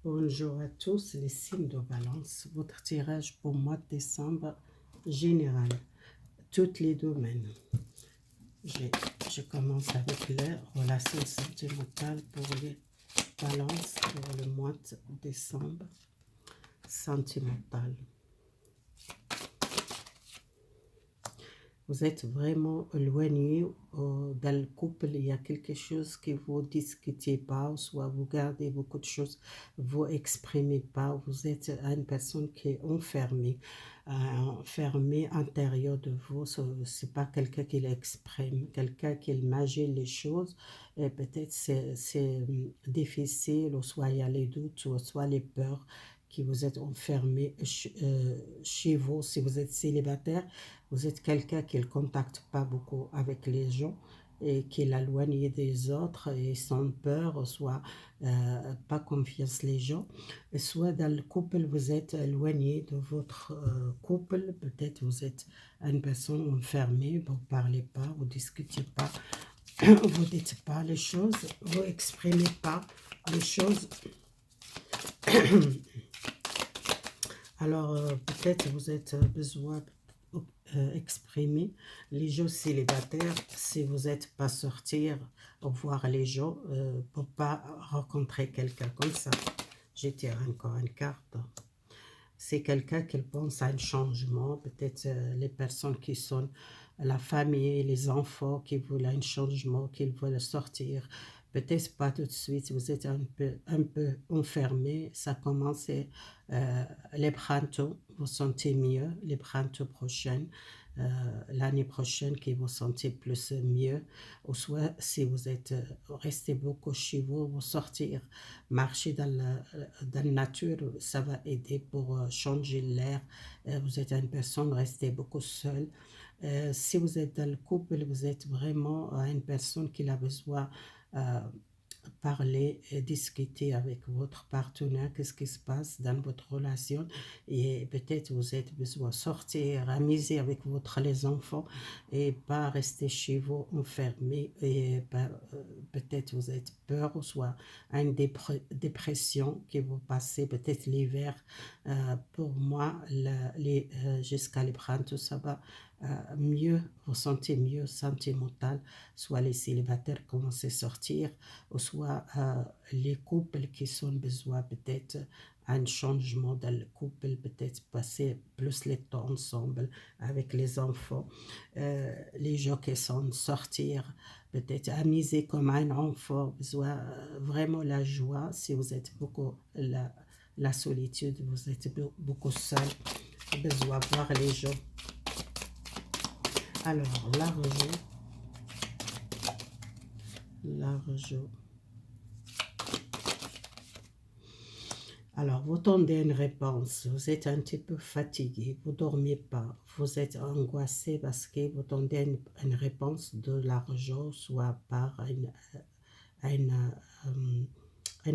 Bonjour à tous les signes de balance. Votre tirage pour mois de décembre général, tous les domaines. Je commence avec les relations sentimentales pour les balances pour le mois de décembre sentimental. Vous êtes vraiment éloigné dans le couple, il y a quelque chose que vous ne discutez pas, soit vous gardez beaucoup de choses, vous exprimez pas, vous êtes une personne qui est enfermée, enfermée intérieur de vous, c'est pas quelqu'un qui l'exprime, quelqu'un qui imagine les choses, et peut-être c'est difficile, ou soit il y a les doutes, ou soit les peurs, qui vous êtes enfermé chez vous, si vous êtes célibataire, vous êtes quelqu'un qui ne contacte pas beaucoup avec les gens et qui est éloigné des autres et sans peur, soit pas confiance les gens, et soit dans le couple, vous êtes éloigné de votre couple, peut-être vous êtes une personne enfermée, vous ne parlez pas, vous ne discutez pas, vous ne dites pas les choses, vous n'exprimez pas les choses. Alors, peut-être vous êtes besoin exprimer les gens célibataires, si vous n'êtes pas sortir voir les gens pour pas rencontrer quelqu'un comme ça. Je tire encore une carte. C'est quelqu'un qui pense à un changement, peut-être les personnes qui sont la famille, les enfants qui veulent un changement, qui veulent sortir. Peut-être pas tout de suite, vous êtes un peu enfermé, ça commence les printemps, vous sentez mieux, les printemps prochains, l'année prochaine qui vous sentez plus mieux, ou soit si vous êtes resté beaucoup chez vous, vous sortir, marcher dans la nature, ça va aider pour changer l'air. Vous êtes une personne restée beaucoup seule. Si vous êtes dans le couple, vous êtes vraiment une personne qui a besoin euh, parler et discuter avec votre partenaire, qu'est-ce qui se passe dans votre relation, et peut-être vous avez besoin de sortir, amuser avec les enfants et pas rester chez vous enfermé, et peut-être vous avez peur ou soit une dépression que vous passez peut-être l'hiver. Pour moi, jusqu'à les printemps, ça va mieux, vous sentez mieux sentimental, soit les célibataires commencent à sortir, ou soit les couples qui ont besoin peut-être un changement dans le couple, peut-être passer plus le temps ensemble avec les enfants, les gens qui sont sortir, peut-être amuser comme un enfant, besoin vraiment la joie, si vous êtes beaucoup la solitude, vous êtes beaucoup seul, besoin de voir les gens. Alors, l'argent. Alors, vous tendez une réponse, vous êtes un petit peu fatigué, vous ne dormez pas, vous êtes angoissé parce que vous tendez une réponse de l'argent, soit par une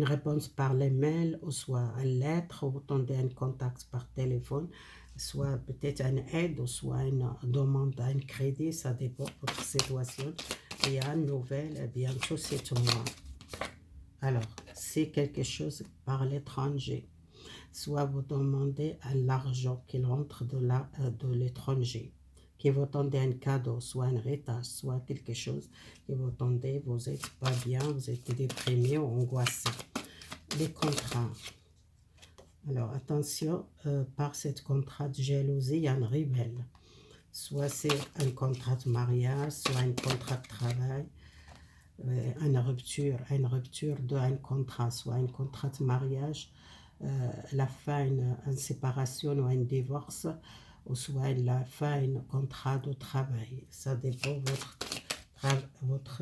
réponse par les mails, ou soit une lettre, ou vous tendez un contact par téléphone, soit peut-être une aide, ou soit une demande d'un crédit, ça dépend de votre situation. Il y a une nouvelle, bientôt c'est tout moi. Alors, c'est quelque chose par l'étranger. Soit vous demandez à l'argent qui rentre de l'étranger, qui vous tendez un cadeau, soit un héritage, soit quelque chose qui vous tendez, vous n'êtes pas bien, vous êtes déprimé ou angoissé. Les contrats. Alors, attention, par cette contrat de jalousie, il y a une rebelle. Soit c'est un contrat de mariage, soit un contrat de travail, une rupture d'un contrat, soit un contrat de mariage, la fin une séparation ou un divorce, ou soit la fin d'un contrat de travail. Ça dépend de votre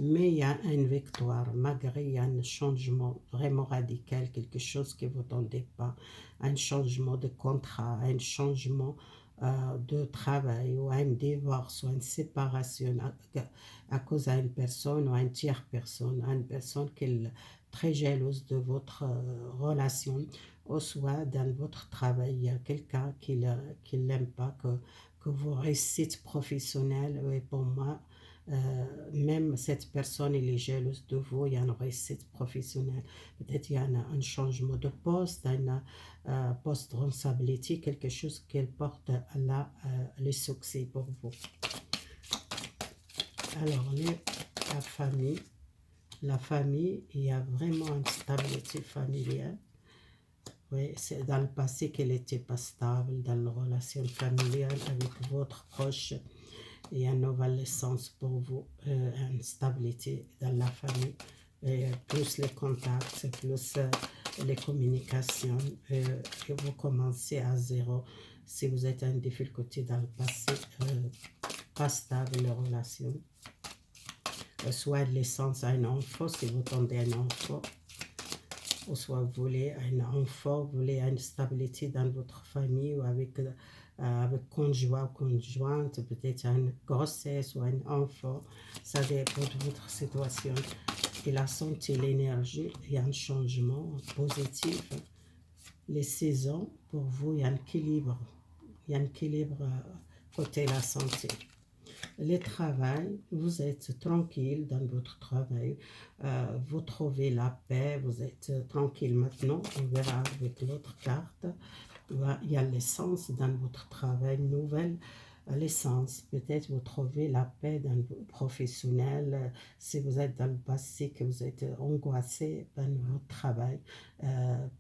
mais il y a une victoire, malgré il y a un changement vraiment radical, quelque chose que vous n'entendez pas, un changement de contrat, un changement de travail, ou un divorce, ou une séparation à cause d'une personne ou une tierce personne, une personne qui est très jalouse de votre relation, ou soit dans votre travail, il y a quelqu'un qui n'aime pas que vous réussissez professionnel, et pour moi, même cette personne elle est jalouse de vous, il y a une réussite professionnelle, peut-être il y a un changement de poste, un post responsabilité, quelque chose qu'elle porte là, le succès pour vous. Alors, la famille, il y a vraiment une stabilité familiale. Oui, c'est dans le passé qu'elle n'était pas stable, dans la relation familiale avec votre proche. Il y a une nouvelle essence pour vous, une stabilité dans la famille. Et plus les contacts, plus les communications, et vous commencez à zéro. Si vous êtes en difficulté dans le passé, pas stable les relations. Soit l'essence à un enfant, si vous tendez un enfant, ou soit vous voulez un enfant, vous voulez une stabilité dans votre famille ou avec conjoint ou conjointe, peut-être une grossesse ou un enfant, ça dépend de votre situation. Et la santé, l'énergie, il y a un changement positif. Les saisons, pour vous, il y a un équilibre. Il y a un équilibre côté la santé. Le travail, vous êtes tranquille dans votre travail, vous trouvez la paix, vous êtes tranquille maintenant, on verra avec l'autre carte. Il y a l'essence dans votre travail, nouvelle l'essence. Peut-être vous trouvez la paix dans le professionnel, si vous êtes dans le passé, que vous êtes angoissé dans votre travail,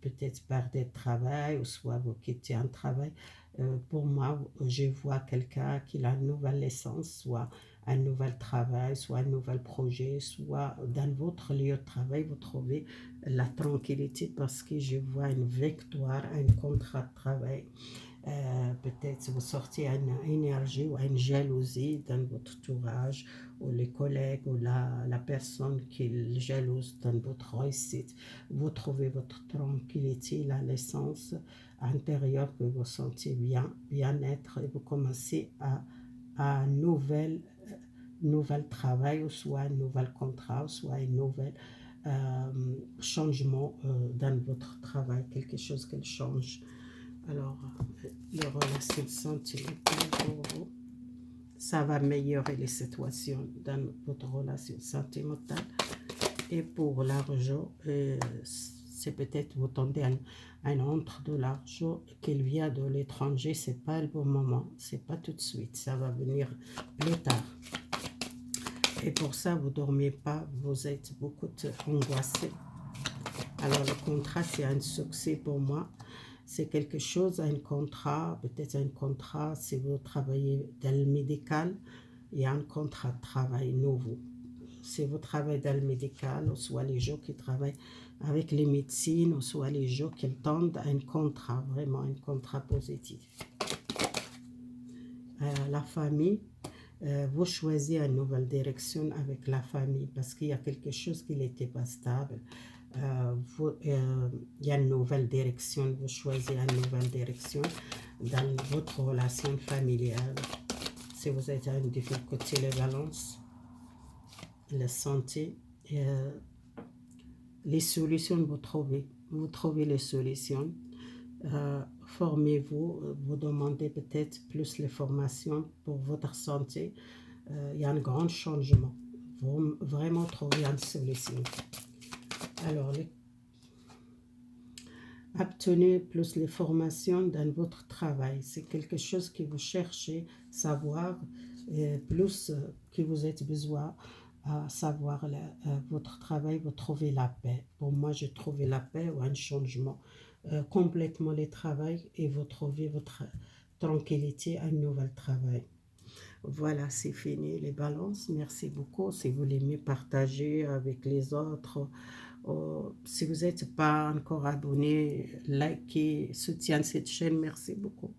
peut-être perdre de travail, ou soit vous quittez un travail. Pour moi, je vois quelqu'un qui a une nouvelle essence, soit un nouvel travail, soit un nouvel projet, soit dans votre lieu de travail, vous trouvez la tranquillité parce que je vois une victoire, un contrat de travail. Peut-être vous sortez une énergie ou une jalousie dans votre entourage, ou les collègues, ou la personne qui est jalouse dans votre réussite. Vous trouvez votre tranquillité, la naissance intérieure que vous sentez bien-être, et vous commencez à un nouvel travail, ou soit un nouvel contrat, ou soit un nouvel changement dans votre travail, quelque chose qui change. Alors, les relations sentimentales pour vous, ça va améliorer les situations dans votre relation sentimentale. Et pour l'argent, c'est peut-être vous tendez un entre de l'argent qu'il vient de l'étranger, c'est pas le bon moment, c'est pas tout de suite, ça va venir plus tard. Et pour ça, vous ne dormez pas, vous êtes beaucoup angoissé. Alors, le contrat, c'est un succès pour moi. C'est quelque chose, un contrat, peut-être un contrat, si vous travaillez dans le médical, il y a un contrat de travail nouveau. Si vous travaillez dans le médical, ou soit les gens qui travaillent avec les médecines, ou soit les gens qui tendent à un contrat, vraiment un contrat positif. La famille, vous choisissez une nouvelle direction avec la famille parce qu'il y a quelque chose qui n'était pas stable. Il y a une nouvelle direction, vous choisissez une nouvelle direction dans votre relation familiale. Si vous êtes à une difficulté, les balances, la santé, les solutions, vous trouvez les solutions. Formez-vous, vous demandez peut-être plus les formations pour votre santé. Il y a un grand changement. Vous vraiment trouver une solution. Alors, obtenez plus les formations dans votre travail. C'est quelque chose que vous cherchez, savoir, plus que vous êtes besoin à savoir votre travail, vous trouvez la paix. Pour moi, j'ai trouvé la paix ou un changement complètement le travail, et vous trouvez votre tranquillité, un nouvel travail. Voilà, c'est fini les balances. Merci beaucoup. Si vous l'aimez, partager avec les autres. Si vous n'êtes pas encore abonné, likez, soutiens cette chaîne. Merci beaucoup.